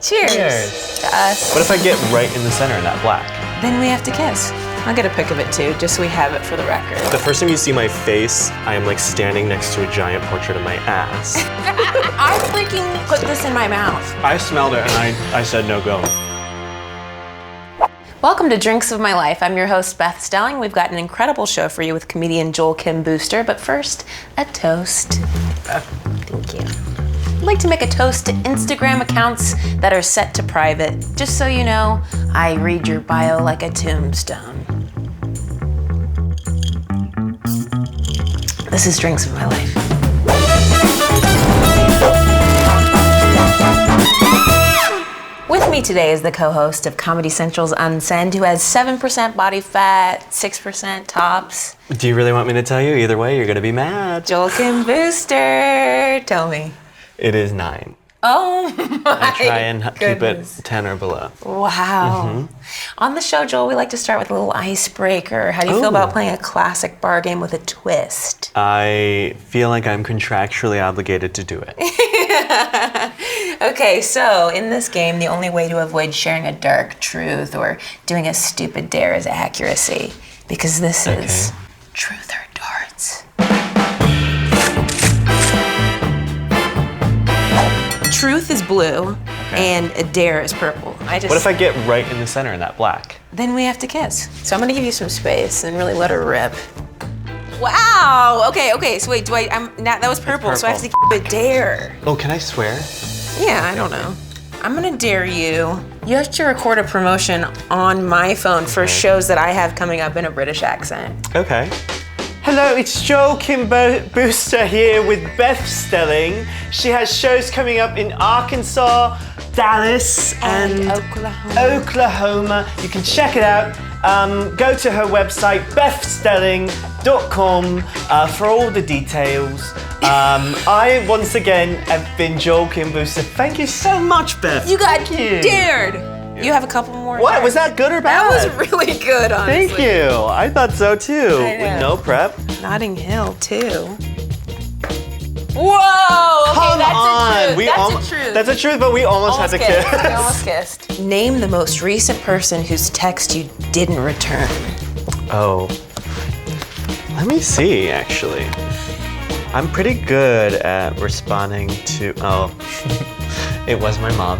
Cheers to us. What if I get right in the center in that black? Then we have to kiss. I'll get a pic of it too, just so we have it for the record. The first time you see my face, I am like standing next to a giant portrait of my ass. I freaking put this in my mouth. I smelled it and I said no go. Welcome to Drinks of My Life. I'm your host, Beth Stelling. We've got an incredible show for you with comedian Joel Kim Booster, but first, a toast. Thank you. I'd like to make a toast to Instagram accounts that are set to private. Just so you know, I read your bio like a tombstone. This is Drinks of My Life. With me today is the co-host of Comedy Central's Unsend, who has 7% body fat, 6% tops. Do you really want me to tell you? Either way, you're gonna be mad. Joel Kim Booster, tell me. It is 9. Oh my I try and goodness. keep it 10 or below. Wow. On the show, Joel, we like to start with a little icebreaker. How do you feel about playing a classic bar game with a twist? I feel like I'm contractually obligated to do it. Okay, so in this game, the only way to avoid sharing a dark truth or doing a stupid dare is accuracy. Because this is truth or darts. Truth is blue, and a dare is purple. What if I get right in the center in that black? Then we have to kiss. So I'm gonna give you some space and really let her rip. Wow. Okay. So wait, that was purple, so I have to give you a dare. Oh, can I swear? Yeah, I don't know. I'm gonna dare you. You have to record a promotion on my phone for shows that I have coming up in a British accent. Okay. Hello, it's Joel Kim Booster here with Beth Stelling. She has shows coming up in Arkansas, Dallas, and Oklahoma. You can check it out. Go to her website, bethstelling.com, for all the details. I, once again, have been Joel Kim Booster. Thank you so much, Beth. You got dared. You have a couple more. What? Was that good or bad? That was really good, honestly. Thank you. I thought so too. With no prep. Notting Hill, too. Whoa! Okay, that's a truth. That's a truth, but we almost had to kiss. We almost kissed. Name the most recent person whose text you didn't return. Oh. Let me see, actually. I'm pretty good at responding to. It was my mom.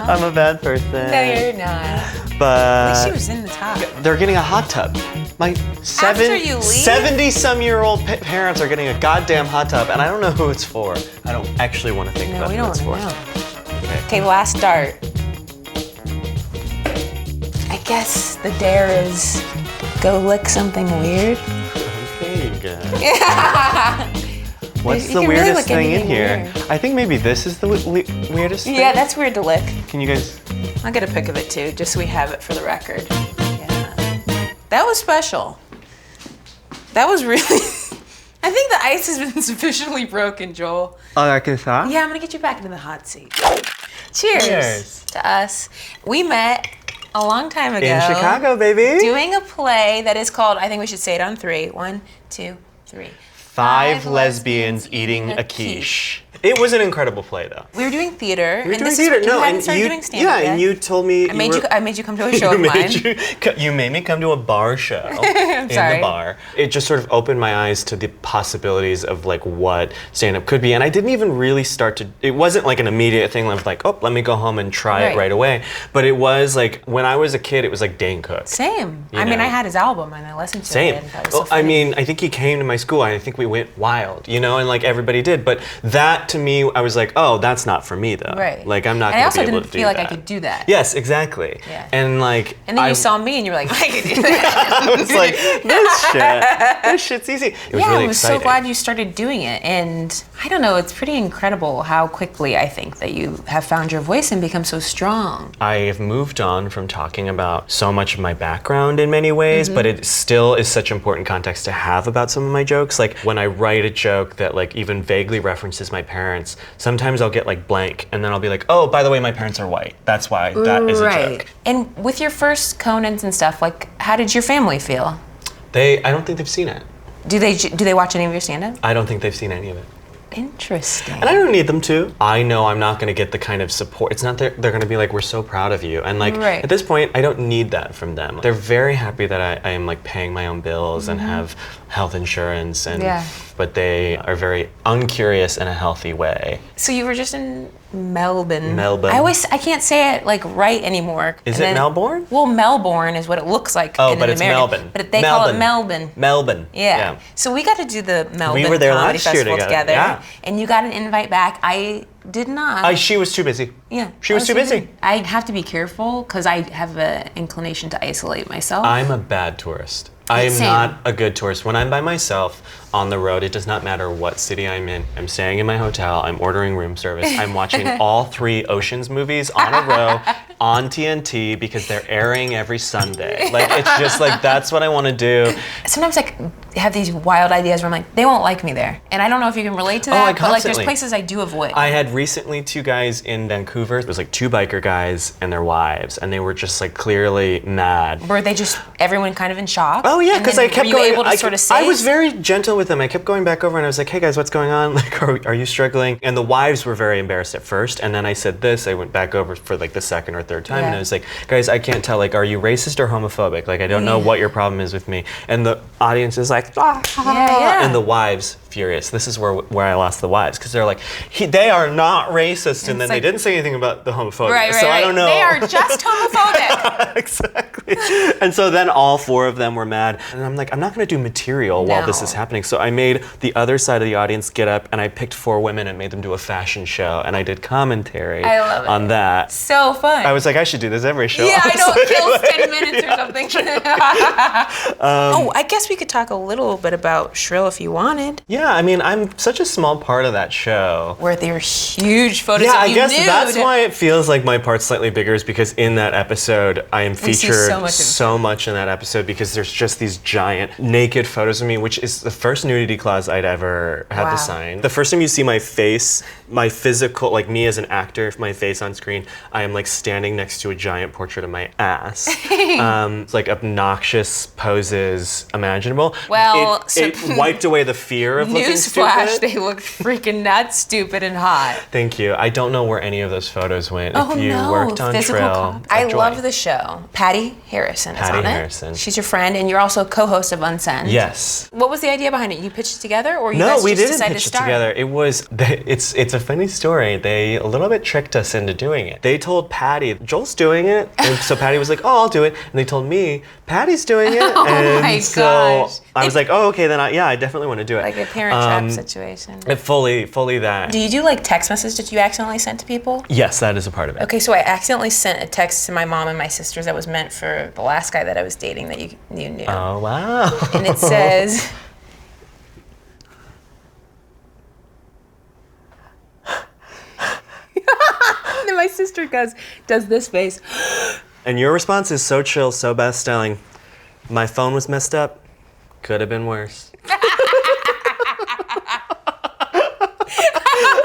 I'm a bad person. No, you're not. But at least she was in the top. They're getting a hot tub. My 70-some-year-old parents are getting a goddamn hot tub, and I don't know who it's for. I don't actually want to think about who it's for. Okay, last dart. I guess the dare is go lick something weird. Okay, you guys. What's the weirdest thing in here? Weird. I think maybe this is the weirdest thing. Yeah, that's weird to lick. Can you guys? I'll get a pic of it too, just so we have it for the record. Yeah. That was special. That was really... I think the ice has been sufficiently broken, Joel. Oh, Arkansas? Yeah, I'm gonna get you back into the hot seat. Cheers to us. We met a long time ago. In Chicago, baby. Doing a play that is called, I think we should say it on 3. 1, 2, 3. 5 lesbians eating a quiche. It was an incredible play, though. We were doing theater. We were doing theater. No, and you doing stand-up yet. And you told me I made you come to a show of mine. You made me come to a bar show I'm sorry. the bar. It just sort of opened my eyes to the possibilities of like what stand-up could be, and I didn't even really start to. It wasn't like an immediate thing of like, oh, let me go home and try it right away. But it was like when I was a kid, it was like Dane Cook. Same. I mean, I had his album and I listened to it. Well, I mean, I think he came to my school. And I think we went wild, and like everybody did. But that to me, I was like, oh, that's not for me though. Right. Like I'm not going to be able to do that. I also didn't feel like I could do that. Yes, exactly. Yeah. And like. And then you saw me and you were like, I could do that. I was like, this shit's easy. It was really exciting. So glad you started doing it. And I don't know, it's pretty incredible how quickly I think that you have found your voice and become so strong. I have moved on from talking about so much of my background in many ways, but it still is such important context to have about some of my jokes. Like when I write a joke that like even vaguely references my parents, sometimes I'll get like blank and then I'll be like, oh, by the way, my parents are white. That's why that is a joke. And with your first Conans and stuff, like how did your family feel? I don't think they've seen it. Do they watch any of your stand-up? I don't think they've seen any of it. Interesting. And I don't need them to. I know I'm not going to get the kind of support. It's not that they're going to be like, we're so proud of you. And like, at this point, I don't need that from them. They're very happy that I am like paying my own bills and have health insurance. And but they are very uncurious in a healthy way. So you were just in Melbourne. Melbourne. I can't say it like right anymore. Is it Melbourne? Well, Melbourne is what it looks like. Oh, in but it's American, Melbourne. But they call it Melbourne. Melbourne. Yeah. So we got to do the Melbourne We were there Comedy last year Festival together. Yeah. And you got an invite back. I did not. She was too busy. Yeah. She was too busy. I have to be careful because I have an inclination to isolate myself. I'm a bad tourist. I am not a good tourist. When I'm by myself on the road, it does not matter what city I'm in. I'm staying in my hotel, I'm ordering room service, I'm watching all 3 Oceans movies on a row on TNT because they're airing every Sunday. Like, it's just like, that's what I want to do. Sometimes I have these wild ideas where I'm like, they won't like me there. And I don't know if you can relate to that, but like there's places I do avoid. I had recently 2 guys in Vancouver. It was like 2 biker guys and their wives, and they were just like clearly mad. Were they just, everyone kind of in shock? Oh yeah, because I kept going. Were you able to sort of say? I was very gentle with them. I kept going back over and I was like, hey guys, what's going on? Like, are you struggling? And the wives were very embarrassed at first. And then I said this, I went back over for like the 2nd or 3rd time and I was like, guys, I can't tell, like, are you racist or homophobic? Like, I don't know what your problem is with me. And the audience is like, and the wives, furious. This is where I lost the wives, because they're like, they are not racist, and then they didn't say anything about the homophobia. So I don't know. They are just homophobic. Exactly. And so then all 4 of them were mad, and I'm like, I'm not going to do material while this is happening. So I made the other side of the audience get up, and I picked 4 women and made them do a fashion show, and I did commentary on that. So fun. I was like, I should do this every show. Yeah, I know, it kills 10 minutes or something. I guess we could talk a little bit about Shrill if you wanted. Yeah, I mean, I'm such a small part of that show. Where there are huge photos of you I guess nude. That's why it feels like my part's slightly bigger, is because in that episode, I am featured so much in that episode, because there's just these giant naked photos of me, which is the first nudity clause I'd ever had to sign. The first time you see my face, my physical, like me as an actor, my face on screen, I am like standing next to a giant portrait of my ass. It's like obnoxious poses imaginable. Well, it wiped away the fear of looking stupid. Newsflash, they look freaking nuts, stupid, and hot. Thank you. I don't know where any of those photos went. If you worked on Shrill, I love the show. Patty Harrison is on it. She's your friend, and you're also a co-host of Unsend. Yes. What was the idea behind it? You pitched it together, or you guys just we didn't decided pitch to start? It together. It was. It's a funny story. They a little bit tricked us into doing it. They told Patty, Joel's doing it, and so Patty was like, oh, I'll do it, and they told me, Patty's doing it, and my so gosh. I was like, oh, okay, then I definitely want to do it. Like a Parent Trap situation. Fully that. Do you do like text messages that you accidentally sent to people? Yes, that is a part of it. Okay, so I accidentally sent a text to my mom and my sisters that was meant for the last guy that I was dating that you knew. Oh, wow. And it says... And then my sister does this face. And your response is so chill, so Beth Stelling. My phone was messed up. Could have been worse.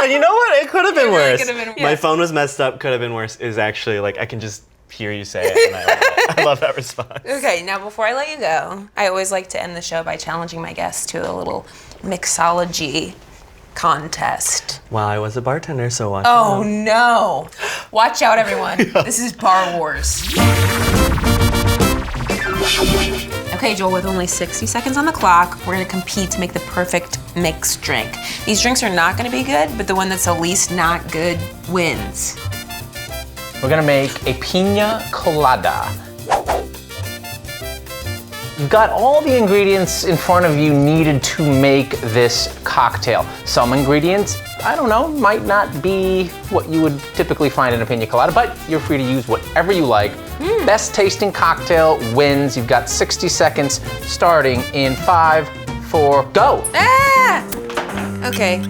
And you know what? It could have been worse. My phone was messed up. Could have been worse. Is actually like I can just hear you say it, and I love it. I love that response. Okay, now before I let you go, I always like to end the show by challenging my guests to a little mixology contest. Well, I was a bartender, so watch out. Oh no! Watch out, everyone. This is Bar Wars. Okay, Joel, with only 60 seconds on the clock, we're gonna compete to make the perfect mixed drink. These drinks are not gonna be good, but the one that's the least not good wins. We're gonna make a Pina Colada. You've got all the ingredients in front of you needed to make this cocktail. Some ingredients, I don't know, might not be what you would typically find in a Pina Colada, but you're free to use whatever you like. Best tasting cocktail wins. You've got 60 seconds starting in 5, 4, go. Ah! Okay.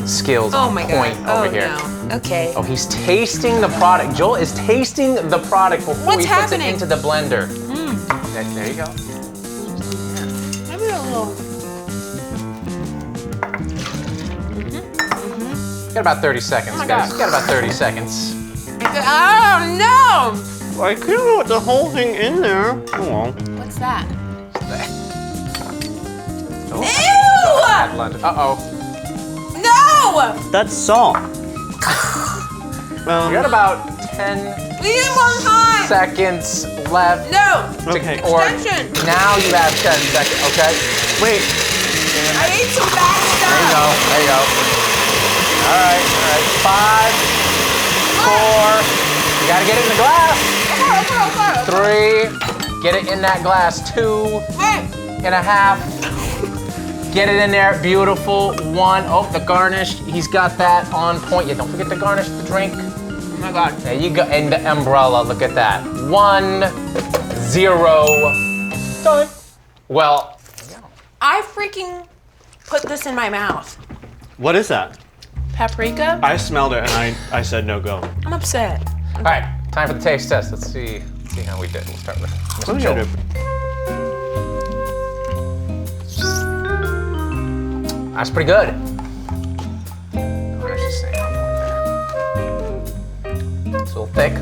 Skills oh my point God. over here. No. Okay. Oh, he's tasting the product. Joel is tasting the product before he puts it into the blender. There you go. Maybe a little. Got about 30 seconds, guys. Got about 30 seconds. Oh no! I couldn't put the whole thing in there. Oh well. What's that? Oh. Ew! Bad lunch. Uh-oh. No! That's salt. You got about 10 We need more time! seconds left. No! Okay. Or Extension. now you have 10 seconds, okay? Wait. I ate some bad stuff! There you go. All right. 5, 4, you gotta get it in the glass. Okay. 3, get it in that glass. 2.5, get it in there, beautiful. 1, oh, the garnish, he's got that on point. Yeah, don't forget to garnish the drink. Oh my God. There you go, and the umbrella, look at that. 1, 0, done. Well, I freaking put this in my mouth. What is that? Paprika? I smelled it and I said no go. I'm upset. all right, time for the taste test. Let's see how we did. We'll start with Mr. Joel. That's pretty good. Garnish the same on there. It's a little thick.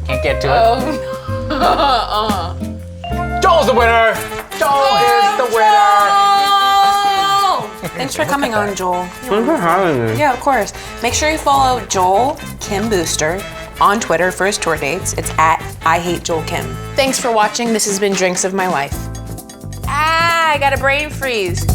Can't get to it. Oh. Joel's the winner. Joel is the winner. Thanks for coming on, Joel. Thanks for having me. Yeah, of course. Make sure you follow Joel Kim Booster on Twitter for his tour dates. It's at I Hate Joel Kim. Thanks for watching. This has been Drinks of My Life. I got a brain freeze.